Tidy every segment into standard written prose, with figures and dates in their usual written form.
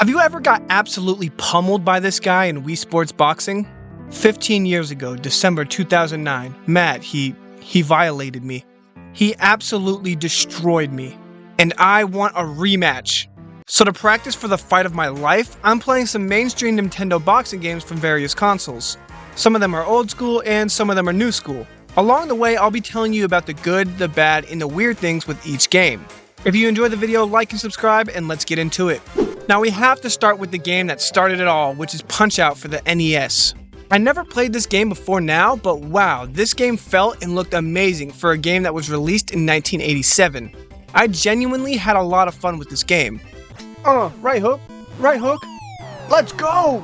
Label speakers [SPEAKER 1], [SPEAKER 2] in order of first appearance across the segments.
[SPEAKER 1] Have you ever got absolutely pummeled by this guy in Wii Sports Boxing? 15 years ago, December 2009, Matt, he violated me. He absolutely destroyed me. And I want a rematch. So to practice for the fight of my life, I'm playing some mainstream Nintendo boxing games from various consoles. Some of them are old school and some of them are new school. Along the way, I'll be telling you about the good, the bad, and the weird things with each game. If you enjoyed the video, like and subscribe, and let's get into it. Now we have to start with the game that started it all, which is Punch-Out for the NES. I never played this game before now, but wow, this game felt and looked amazing for a game that was released in 1987. I genuinely had a lot of fun with this game. Right hook, let's go!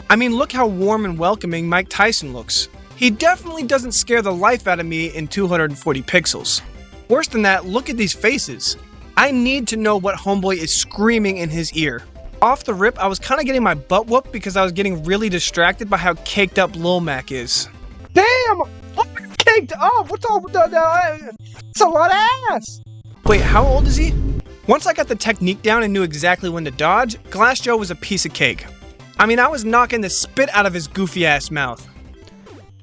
[SPEAKER 1] I mean, look how warm and welcoming Mike Tyson looks. He definitely doesn't scare the life out of me in 240 pixels. Worse than that, look at these faces. I need to know what homeboy is screaming in his ear. Off the rip, I was kind of getting my butt whooped because I was getting really distracted by how caked up Lil Mac is. Damn! I'm caked up! What's all with that? It's a lot of ass! Wait, how old is he? Once I got the technique down and knew exactly when to dodge, Glass Joe was a piece of cake. I mean, I was knocking the spit out of his goofy ass mouth.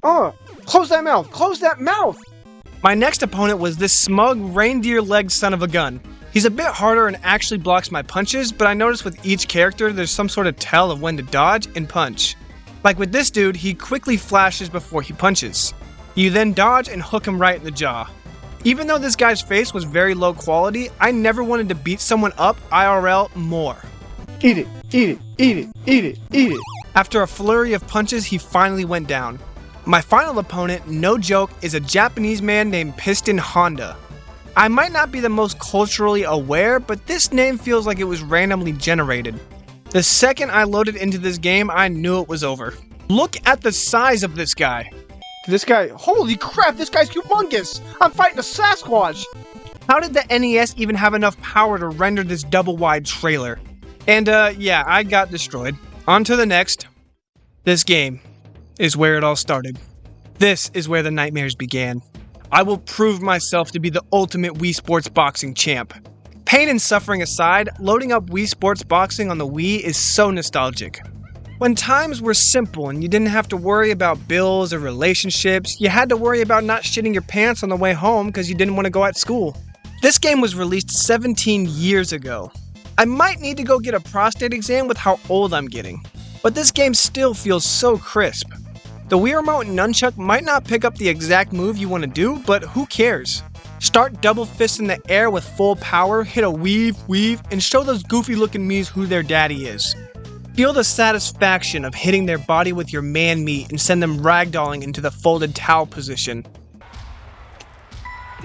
[SPEAKER 1] Close that mouth! Close that mouth! My next opponent was this smug, reindeer-legged son of a gun. He's a bit harder and actually blocks my punches, but I noticed with each character there's some sort of tell of when to dodge and punch. Like with this dude, he quickly flashes before he punches. You then dodge and hook him right in the jaw. Even though this guy's face was very low quality, I never wanted to beat someone up IRL more. Eat it, eat it, eat it, eat it, eat it. After a flurry of punches, he finally went down. My final opponent, no joke, is a Japanese man named Piston Honda. I might not be the most culturally aware, but this name feels like it was randomly generated. The second I loaded into this game, I knew it was over. Look at the size of this guy. Holy crap, this guy's humongous! I'm fighting a Sasquatch! How did the NES even have enough power to render this double-wide trailer? And yeah, I got destroyed. On to the next. This game is where it all started. This is where the nightmares began. I will prove myself to be the ultimate Wii Sports Boxing champ. Pain and suffering aside, loading up Wii Sports Boxing on the Wii is so nostalgic. When times were simple and you didn't have to worry about bills or relationships, you had to worry about not shitting your pants on the way home because you didn't want to go at school. This game was released 17 years ago. I might need to go get a prostate exam with how old I'm getting, but this game still feels so crisp. The Wii Remote and Nunchuck might not pick up the exact move you want to do, but who cares? Start double fist in the air with full power, hit a weave, and show those goofy looking me's who their daddy is. Feel the satisfaction of hitting their body with your man meat and send them ragdolling into the folded towel position.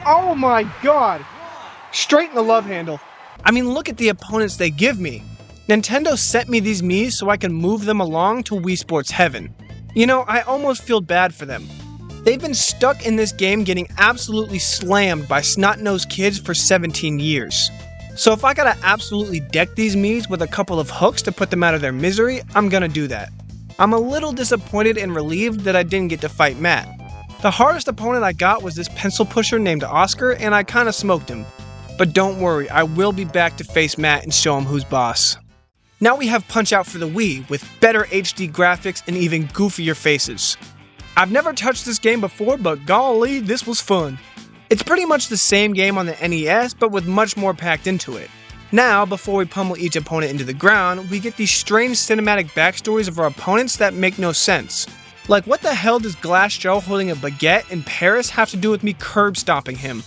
[SPEAKER 1] Oh my god! Straight in the love handle. I mean, look at the opponents they give me. Nintendo sent me these Miis so I can move them along to Wii Sports Heaven. You know, I almost feel bad for them. They've been stuck in this game getting absolutely slammed by snot-nosed kids for 17 years. So if I gotta absolutely deck these Miis with a couple of hooks to put them out of their misery, I'm gonna do that. I'm a little disappointed and relieved that I didn't get to fight Matt. The hardest opponent I got was this pencil pusher named Oscar, and I kinda smoked him. But don't worry, I will be back to face Matt and show him who's boss. Now we have Punch-Out for the Wii, with better HD graphics and even goofier faces. I've never touched this game before, but golly, this was fun. It's pretty much the same game on the NES, but with much more packed into it. Now, before we pummel each opponent into the ground, we get these strange cinematic backstories of our opponents that make no sense. Like, what the hell does Glass Joe holding a baguette in Paris have to do with me curb stomping him?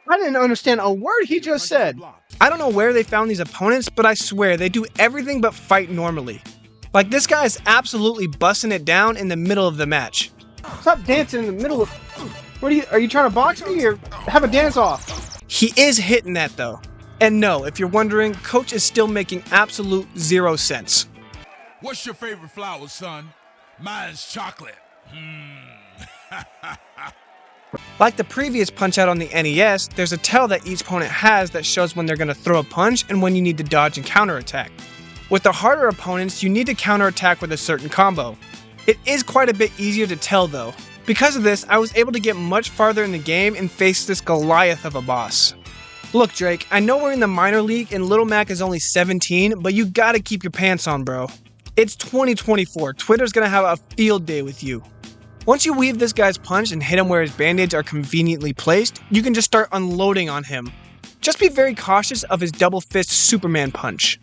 [SPEAKER 1] I didn't understand a word he just said. I don't know where they found these opponents, but I swear they do everything but fight normally. Like, this guy is absolutely busting it down in the middle of the match. Stop dancing in the middle of... Are you trying to box me or have a dance off? He is hitting that though. And no, if you're wondering, Coach is still making absolute 0 sense.
[SPEAKER 2] What's your favorite flower, son? Mine's chocolate.
[SPEAKER 1] Like the previous Punch-Out on the NES, there's a tell that each opponent has that shows when they're going to throw a punch and when you need to dodge and counterattack. With the harder opponents, you need to counterattack with a certain combo. It is quite a bit easier to tell though. Because of this, I was able to get much farther in the game and face this Goliath of a boss. Look, Drake, I know we're in the minor league and Little Mac is only 17, but you gotta keep your pants on, bro. It's 2024, Twitter's gonna have a field day with you. Once you weave this guy's punch and hit him where his band-aids are conveniently placed, you can just start unloading on him. Just be very cautious of his double fist Superman punch.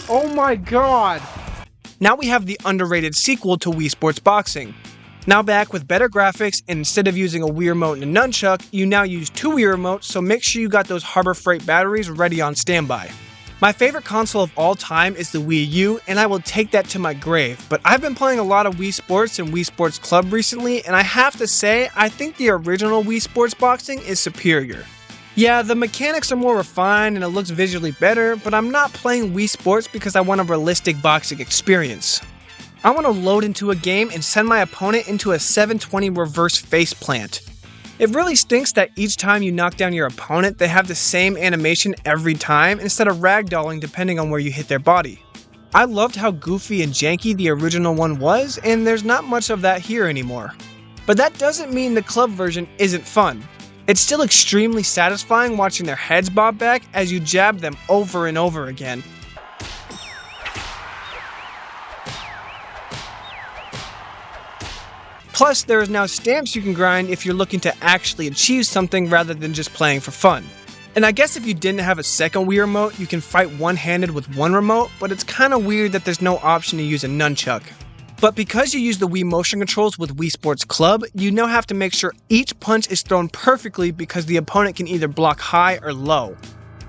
[SPEAKER 1] Oh my god! Now we have the underrated sequel to Wii Sports Boxing. Now back with better graphics, and instead of using a Wii Remote and a nunchuck, you now use 2 Wii Remotes, so make sure you got those Harbor Freight batteries ready on standby. My favorite console of all time is the Wii U, and I will take that to my grave, but I've been playing a lot of Wii Sports and Wii Sports Club recently, and I have to say, I think the original Wii Sports Boxing is superior. Yeah, the mechanics are more refined and it looks visually better, but I'm not playing Wii Sports because I want a realistic boxing experience. I want to load into a game and send my opponent into a 720 reverse faceplant. It really stinks that each time you knock down your opponent, they have the same animation every time instead of ragdolling depending on where you hit their body. I loved how goofy and janky the original one was, and there's not much of that here anymore. But that doesn't mean the club version isn't fun. It's still extremely satisfying watching their heads bob back as you jab them over and over again. Plus, there is now stamps you can grind if you're looking to actually achieve something rather than just playing for fun. And I guess if you didn't have a second Wii Remote, you can fight one-handed with one remote, but it's kinda weird that there's no option to use a nunchuck. But because you use the Wii motion controls with Wii Sports Club, you now have to make sure each punch is thrown perfectly because the opponent can either block high or low.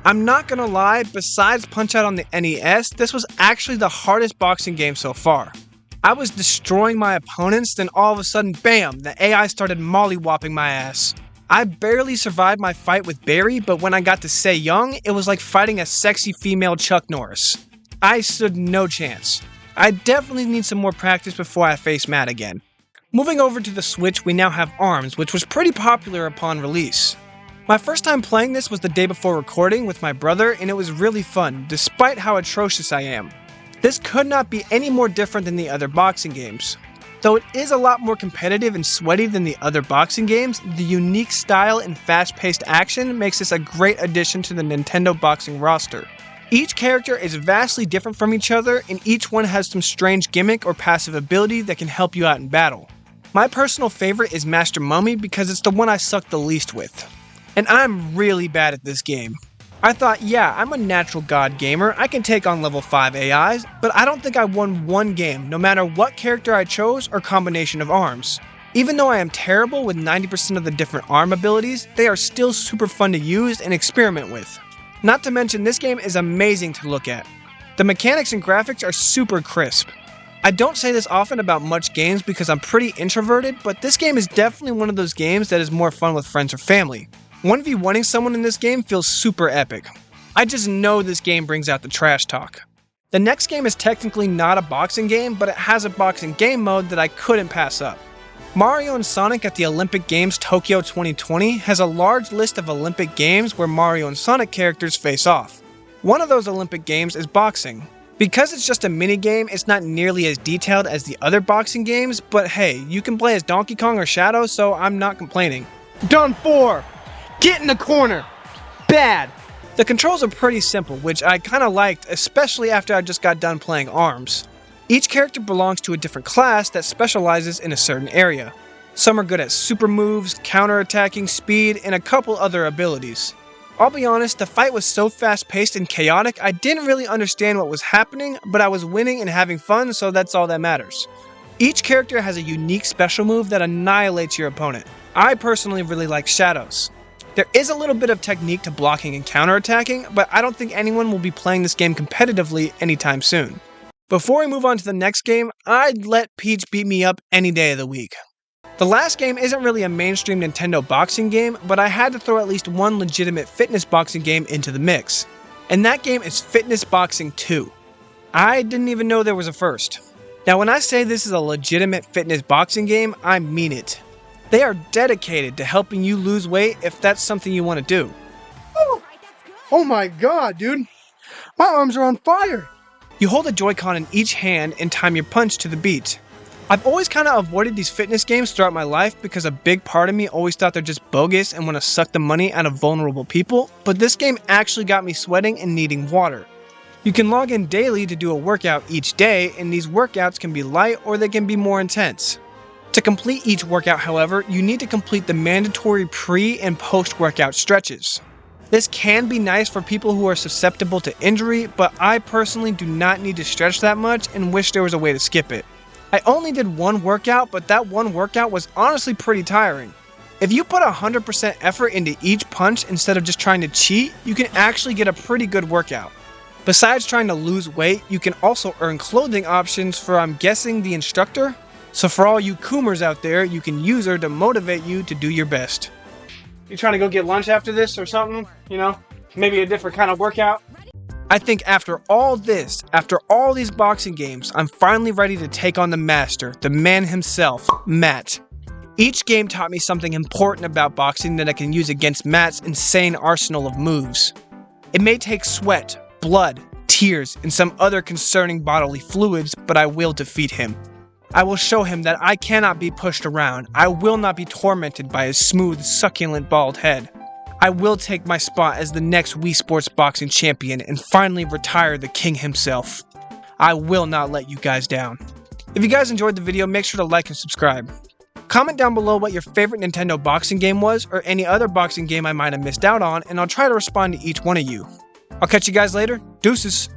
[SPEAKER 1] I'm not gonna lie, besides Punch-Out on the NES, this was actually the hardest boxing game so far. I was destroying my opponents, then all of a sudden, bam, the AI started mollywopping my ass. I barely survived my fight with Barry, but when I got to Sei Young, it was like fighting a sexy female Chuck Norris. I stood no chance. I definitely need some more practice before I face Matt again. Moving over to the Switch, we now have ARMS, which was pretty popular upon release. My first time playing this was the day before recording with my brother, and it was really fun, despite how atrocious I am. This could not be any more different than the other boxing games. Though it is a lot more competitive and sweaty than the other boxing games, the unique style and fast-paced action makes this a great addition to the Nintendo boxing roster. Each character is vastly different from each other, and each one has some strange gimmick or passive ability that can help you out in battle. My personal favorite is Master Mummy because it's the one I suck the least with. And I'm really bad at this game. I thought, yeah, I'm a natural god gamer, I can take on level 5 AIs, but I don't think I won one game, no matter what character I chose or combination of arms. Even though I am terrible with 90% of the different arm abilities, they are still super fun to use and experiment with. Not to mention, this game is amazing to look at. The mechanics and graphics are super crisp. I don't say this often about much games because I'm pretty introverted, but this game is definitely one of those games that is more fun with friends or family. 1v1ing someone in this game feels super epic. I just know this game brings out the trash talk. The next game is technically not a boxing game, but it has a boxing game mode that I couldn't pass up. Mario and Sonic at the Olympic Games Tokyo 2020 has a large list of Olympic games where Mario and Sonic characters face off. One of those Olympic games is boxing. Because it's just a minigame, it's not nearly as detailed as the other boxing games, but hey, you can play as Donkey Kong or Shadow, so I'm not complaining. Done for! Get in the corner! Bad! The controls are pretty simple, which I kinda liked, especially after I just got done playing ARMS. Each character belongs to a different class that specializes in a certain area. Some are good at super moves, counterattacking, speed, and a couple other abilities. I'll be honest, the fight was so fast-paced and chaotic, I didn't really understand what was happening, but I was winning and having fun, so that's all that matters. Each character has a unique special move that annihilates your opponent. I personally really like Shadows. There is a little bit of technique to blocking and counterattacking, but I don't think anyone will be playing this game competitively anytime soon. Before we move on to the next game, I'd let Peach beat me up any day of the week. The last game isn't really a mainstream Nintendo boxing game, but I had to throw at least one legitimate fitness boxing game into the mix. And that game is Fitness Boxing 2. I didn't even know there was a first. Now when I say this is a legitimate fitness boxing game, I mean it. They are dedicated to helping you lose weight if that's something you want to do. Oh my god, dude. My arms are on fire. You hold a Joy-Con in each hand and time your punch to the beat. I've always kind of avoided these fitness games throughout my life because a big part of me always thought they're just bogus and want to suck the money out of vulnerable people, but this game actually got me sweating and needing water. You can log in daily to do a workout each day, and these workouts can be light or they can be more intense. To complete each workout, however, you need to complete the mandatory pre- and post-workout stretches. This can be nice for people who are susceptible to injury, but I personally do not need to stretch that much and wish there was a way to skip it. I only did one workout, but that one workout was honestly pretty tiring. If you put 100% effort into each punch instead of just trying to cheat, you can actually get a pretty good workout. Besides trying to lose weight, you can also earn clothing options for, I'm guessing, the instructor? So for all you Coomers out there, you can use her to motivate you to do your best. You trying to go get lunch after this or something? You know, maybe a different kind of workout? I think after all this, after all these boxing games, I'm finally ready to take on the master, the man himself, Matt. Each game taught me something important about boxing that I can use against Matt's insane arsenal of moves. It may take sweat, blood, tears, and some other concerning bodily fluids, but I will defeat him. I will show him that I cannot be pushed around. I will not be tormented by his smooth, succulent, bald head. I will take my spot as the next Wii Sports Boxing champion and finally retire the king himself. I will not let you guys down. If you guys enjoyed the video, make sure to like and subscribe. Comment down below what your favorite Nintendo boxing game was or any other boxing game I might have missed out on, and I'll try to respond to each one of you. I'll catch you guys later. Deuces.